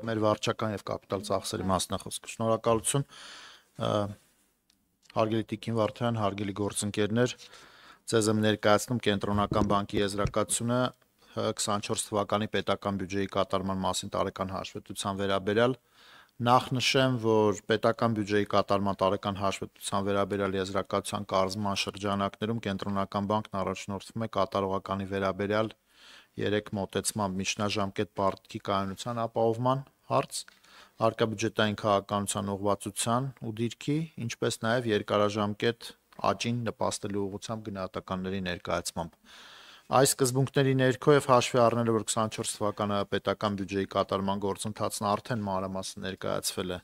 մեր վարչական եւ կապիտալ ծախսերի մասնախոսք։ Շնորհակալություն հարգելի Տիկին Վարդան, հարգելի գործընկերներ, ձեզ եմ ներկայացնում Կենտրոնական բանկի եզրակացությունը 24 թվականի պետական բյուջեի կատարման մասին տարեկան հաշվետվության վերաբերյալ։ Նախ նշեմ, որ պետական բյուջեի կատարման տարեկան հաշվետվության վերաբերյալ եզրակացության կազմման շրջանակներում Կենտրոնական բանկն առաջնորդվում է կատարողականի վերաբերյալ 3 մոտեցմամբ՝ միջնաժամկետ պարտքի կայունության ապահովման հարց, հարկաբյուջետային քաղաքականության ուղղվածության ու դիրքի, ինչպես նաև երկարաժամկետ աճին նպաստելու ուղղությամբ գնահատականների ներկայացմամբ։ Այս սկզբունքների ներքո եւ հաշվի առնելով, որ 24 թվականը պետական բյուջեի կատարման գործընթացն արդեն մանրամասն ներկայացվել է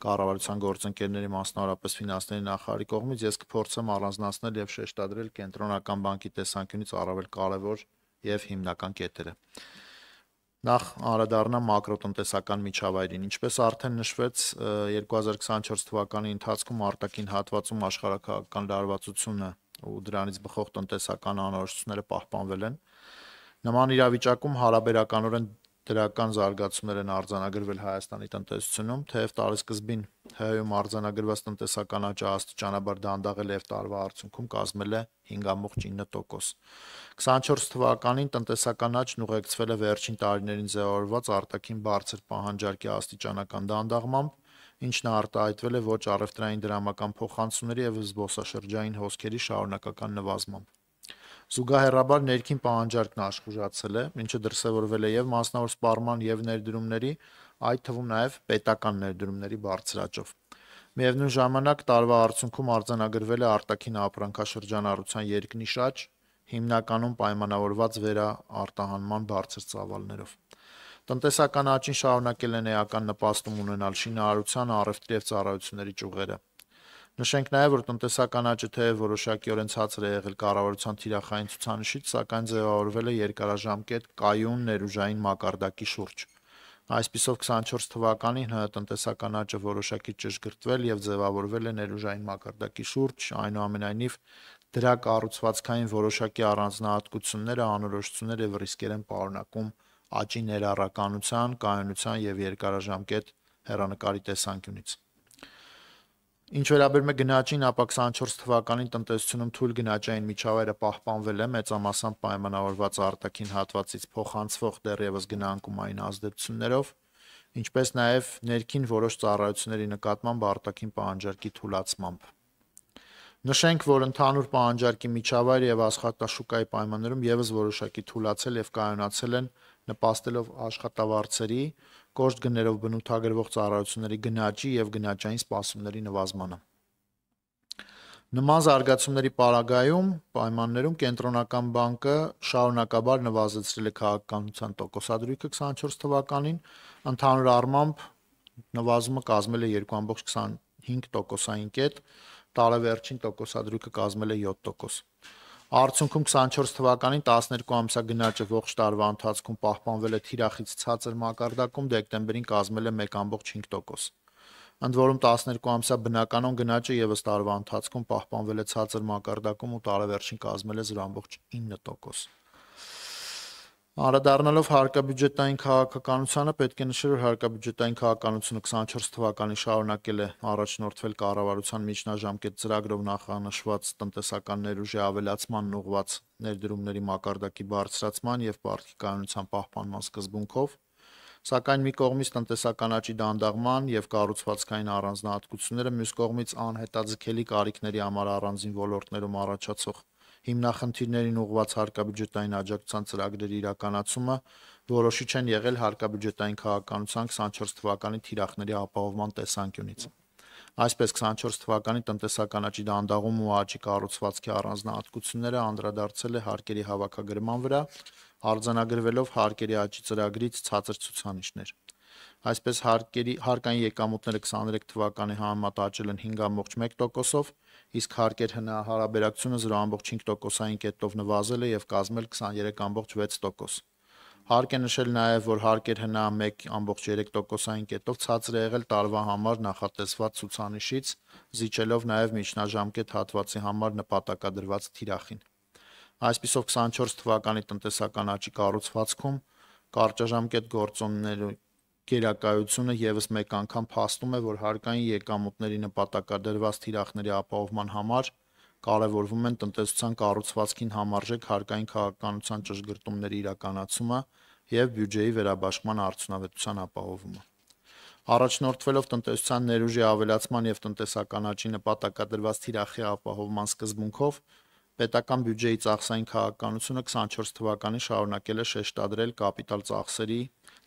կառավարության գործընկերների, մասնավորապես ֆինանսների նախարարի կողմից, ես կփորձեմ առանձնացնել եւ շեշտադրել Կենտրոնական բանկի տեսանկյունից առավել կարեւոր եւ հիմնական կետերը։ Նախ անդրադառնամ մակրոտնտեսական միջավայրին։ Ինչպես արդեն նշվեց, 2024 թվականի ընթացքում արտաքին հատվածում աշխարհաքաղաքական լարվածությունը ու դրանից բխող տնտեսական անորոշությունները պահպանվել են։ Նման իրավիճակում հարաբերականորեն դրական զարգացումներ են արձանագրվել Հայաստանի տնտեսությունում, թեև տարեսկզբին ՀՀ-ում արձանագրված տնտեսական աճը աստիճանաբար դանդաղել է եւ տարվա արդյունքում կազմել է 5.9%։ 24 թվականին տնտեսական աճն ուղեկցվել է վերջին տարիներին ձևավորված արտաքին բարձր պահանջարկի աստիճանական դանդաղմամբ, ինչն արտահայտվել է ոչ առևտրային դրամական փոխանցումների եւ զբոսաշրջային հոսքերի շարունակական նվազմամբ։ Զուգահեռաբար ներքին պահանջարկն աշխուժացել է, ինչը դրսևորվել է եւ մասնավոր սպառման եւ ներդրումների, այդ թվում նաեւ պետական ներդրումների բարձր աճով։ Միևնույն ժամանակ տարվա արդյունքում արձանագրվել է արտաքին ապրանքաշրջանառության երկնիշ աճ, հիմնականում պայմանավորված վերաարտահանման բարձր ծավալներով։ Տնտեսական աճին շարունակել են էական նպաստում ունենալ շինարարության, առևտրի եւ ծառայությունների ճյուղերը։ Նշենք նաև, որ տնտեսական աճը թեև որոշակիորեն ցածր է եղել կառավարության թիրախային ցուցանիշից, սակայն ձևավորվել է երկարաժամկետ կայուն ներուժային մակարդակի շուրջ։ Այսպիսով 24 թվականին ՀՀ տնտեսական աճը որոշակի ճշգրտվել եւ ձևավորվել է ներուժային մակարդակի շուրջ, այնուամենայնիվ դրա կառուցվածքային որոշակի առանձնահատկությունները, անորոշություններ եւ ռիսկեր են պարունակում աճի ներառականության, կայունության եւ երկարաժամկետ հեռանկարի տեսանկյունից։ Ինչ վերաբերում է գնաճին, ապա 24 թվականին տնտեսությունում թույլ գնաճային միջավայրը պահպանվել է մեծամասամբ պայմանավորված արտաքին հատվածից փոխանցվող դեռևս գնանկումային ազդեցություններով, ինչպես նաև ներքին որոշ ծառայությունների նկատմամբ արտաքին պահանջարկի թուլացմամբ։ Նշենք, որ ընդհանուր պահանջարկի միջավայրը եւ աշխատաշուկայի պայմաններում եւս որոշակի թուլացել եւ կայունացել են, նպաստելով աշխատավարձերի, կոշտ գներով բնութագրվող ծառայությունների գնաճի եւ գնաճային սպասումների նվազմանը։ Նման զարգացումների պայմաններում Կենտրոնական բանկը շարունակաբար նվազեցրել է քաղաքականության տոկոսադրույքը 24 թվականին, ընդհանուր առմամբ նվազումը կազմել է 2.25%-ային կետ, տարեվերջին տոկոսադրույքը կազմել է 7%։ Արդյունքում 24 թվականին 12 ամսյա գնաճը ողջ տարվա ընթացքում պահպանվել է թիրախից ցածր մակարդակում, դեկտեմբերին կազմել է 1.5%։ Ընդ որում 12 ամսյա բնականոն գնաճը եւս տարվա ընթացքում պահպանվել է ցածր մակարդակում ու տարեվերջին կազմել է 0.9%։ Անդրադառնալով հարկաբյուջետային քաղաքականությանը, պետք է նշել, որ հարկաբյուջետային քաղաքականությունը 24 թվականին շարունակել է առաջնորդվել կառավարության միջնաժամկետ ծրագրով նախանշված տնտեսական ներուժի ավելացմանն ուղղված ներդրումների մակարդակի բարձրացման եւ պարտքի կայունության պահպանման սկզբունքով, սակայն մի կողմից տնտեսական աճի դանդաղման եւ կառուցվածքային առանձնահատկությունները, մյուս կողմից անհետաձգելի կարիքների համար առանձին ոլորտներում առաջացող հիմնախնդիրներին ուղղված հարկաբյուջետային աջակցության ծրագրերի իրականացումը որոշիչ են եղել հարկաբյուջետային քաղաքականության 24 թվականի թիրախների ապահովման տեսանկյունից։ Այսպես 24 թվականի տնտեսական աճի դանդաղում ու աճի կառուցվածքի առանձնահատկությունները անդրադարձել է հարկերի հավաքագրման վրա, արձանագրվելով հարկերի աճի ծրագրից ցածր ցուցանիշներ։ Այսպես հարկային եկամուտները 23 թվականի համեմատ աճել են 5.1%-ով, իսկ հարկեր ՀՆԱ հարաբերակցությունը 0.5%-ային կետով նվազել է եւ կազմել 23.6%։ Հարկ է նշել նաեւ, որ հարկեր ՀՆԱ 1.3%-ային կետով ցածր է եղել տարվա համար նախատեսված ցուցանիշից, զիջելով նաեւ միջնաժամկետ հատվածի համար նպատակադրված թիրախին։ Այսպիսով 24 թվականի տնտեսական աճի կառուցվածքում կարճաժամկետ գործոնների գերակայությունը եւս մեկ անգամ փաստում է, որ հարկային եկամուտների նպատակադրված թիրախների ապահովման համար կարևորվում են տնտեսության կառուցվածքին համարժեք հարկային քաղաքականության ճշգրտումների իրականացումը եւ բյուջեի վերաբաշխման արդյունավետության ապահովումը։ Առաջնորդվելով տնտեսության ներուժի ավելացման եւ տնտեսական աճի նպատակադրված թիրախի ապահովման սկզբունքով, պետական բյուջեի ծախսային քաղաքականությունը 24 թվականին շարունակել է շեշտադրել կապիտալ ծախսերի,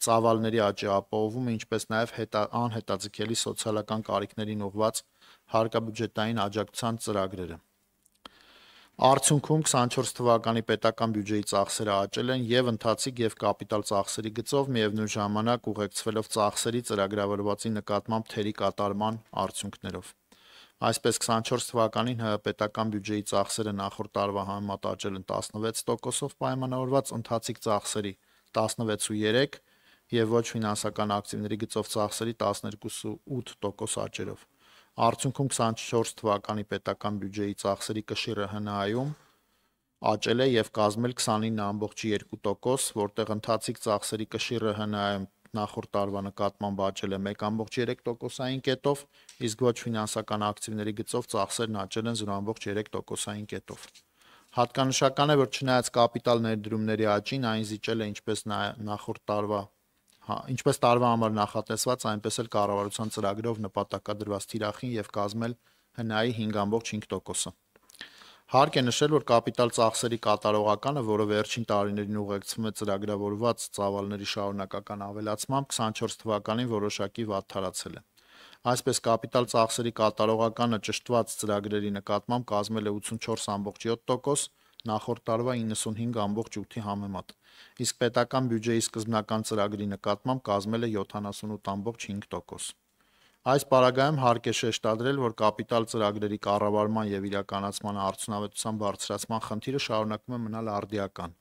ծավալների աճի ապահովումը, ինչպես նաեւ անհետաձգելի սոցիալական կարիքներին ուղղված հարկաբյուջետային աջակցության ծրագրերը։ Արդյունքում 24 թվականի պետական բյուջեի ծախսերը աճել են եւ ընթացիկ եւ կապիտալ ծախսերի գծով, միևնույն ժամանակ ուղեկցվելով ծախսերի ծրագրավորվածի նկատմամբ թերի կատարման արդյունքներով։ Այսպես 24 թվականին ՀՀ պետական բյուջեի ծախսերը նախորդ տարվա համեմատ աճել են 16%-ով պայմանավորված, ընթացիկ ծախսերի 16.3% եւ ոչ ֆինանսական ակտիվների գծով ծախսերի 12.8% աճերով։ Արդյունքում 24 թվականի պետական բյուջեի ծախսերի կշիռը ՀՆԱ-ում աճել է եւ կազմել 29.2%, որտեղ ընթացիկ ծախսերի կշիռը ՀՆԱ-ում նախորդ տարվա նկատմամբ աճել է 1.3%-ային կետով, իսկ ոչ ֆինանսական ակտիվների գծով ծախսերն աճել են 0.3%-ային կետով։ Հատկանշական է, որ չնայած կապիտալ ներդրումների աճին, այն զիջել է ինչպես տարվա համար նախատեսված, այնպես էլ կառավարության ծրագրով նպատակադրված թիրախին եւ կազմել ՀՆԱ-ի 5.5%-ը։ Հարկ է նշել, որ կապիտալ ծախսերի կատարողականը, որը վերջին տարիներին ուղեկցվում է ծրագրավորված ծավալների շարունակական ավելացմամբ, 24 թվականին որոշակի վատթարացել է։ Այսպես կապիտալ ծախսերի կատարողականը ճշտված ծրագրերի նկատմամբ կազմել է 84.7%, նախորդ տարվա 95.8-ի համեմատ, իսկ պետական բյուջեի սկզբնական ծրագրի նկատմամբ կազմել է 78.5%։ Այս պարագայում հարկ է շեշտադրել, որ կապիտալ ծրագրերի կառավարման եւ իրականացման արդյունավետության բարձրացման խնդիրը շարունակում է մնալ արդիական։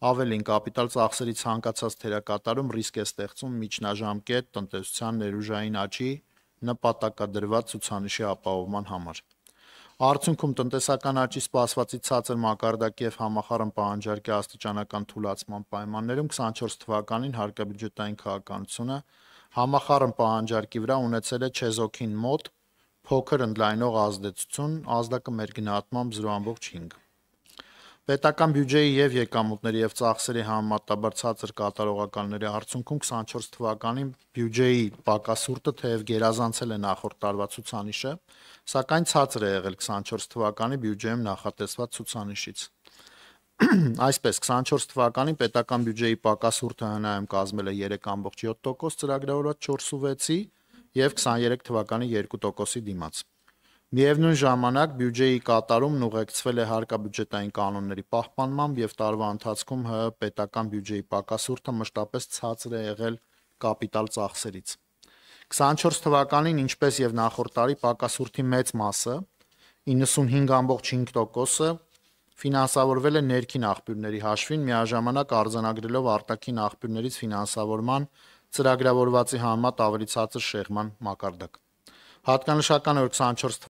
Ավելին, կապիտալ ծախսերի ցանկացած թերակատարում ռիսկ է ստեղծում միջնաժամկետ տնտեսության ներուժային աճի նպատակադրված ցուցանիշի ապահովման համար։ Արդյունքում տնտեսական աճի սպասվածից ցածր մակարդակի եւ համախառն պահանջարկի աստիճանական թուլացման պայմաններում 24 թվականին հարկաբյուջետային քաղաքականությունը համախառն պահանջարկի վրա ունեցել է չեզոքին մոտ փոքր ընդլայնող ազդեցություն, ազդակը մեր գնահատմամբ 0.5։ Պետական բյուջեի եւ եկամուտների եւ ծախսերի համեմատաբար ցածր կատարողականների արդյունքում 24 թվականին բյուջեի պակասուրդը թեև գերազանցել է նախորդ տարվա ցուցանիշը, սակայն ցածր է եղել 24 թվականի բյուջեում նախատեսված ցուցանիշից։ Այսպես 24 թվականին պետական բյուջեի պակասուրդը ՀՆԱ-ում կազմել է 3.7% ծրագրավորված 4.6-ի եւ 23 թվականի 2%-ի դիմաց։ Միևնույն ժամանակ բյուջեի կատարումն ուղեկցվել է հարկաբյուջետային կանոնների պահպանմամբ եւ տարվա ընթացքում ՀՀ պետական բյուջեի պակասուրդը մշտապես ցածր է եղել կապիտալ ծախսերից։ 24 թվականին, ինչպես եւ նախորդ տարի, պակասուրդի մեծ մասը 95.5%-ը ֆինանսավորվել է ներքին աղբյուրների հաշվին, միաժամանակ արձանագրելով արտաքին աղբյուրներից ֆինանսավորման ծրագրավորվածի համեմատ ավելի ցածր շեղման մակարդակ։ Հատկանշական է, որ 24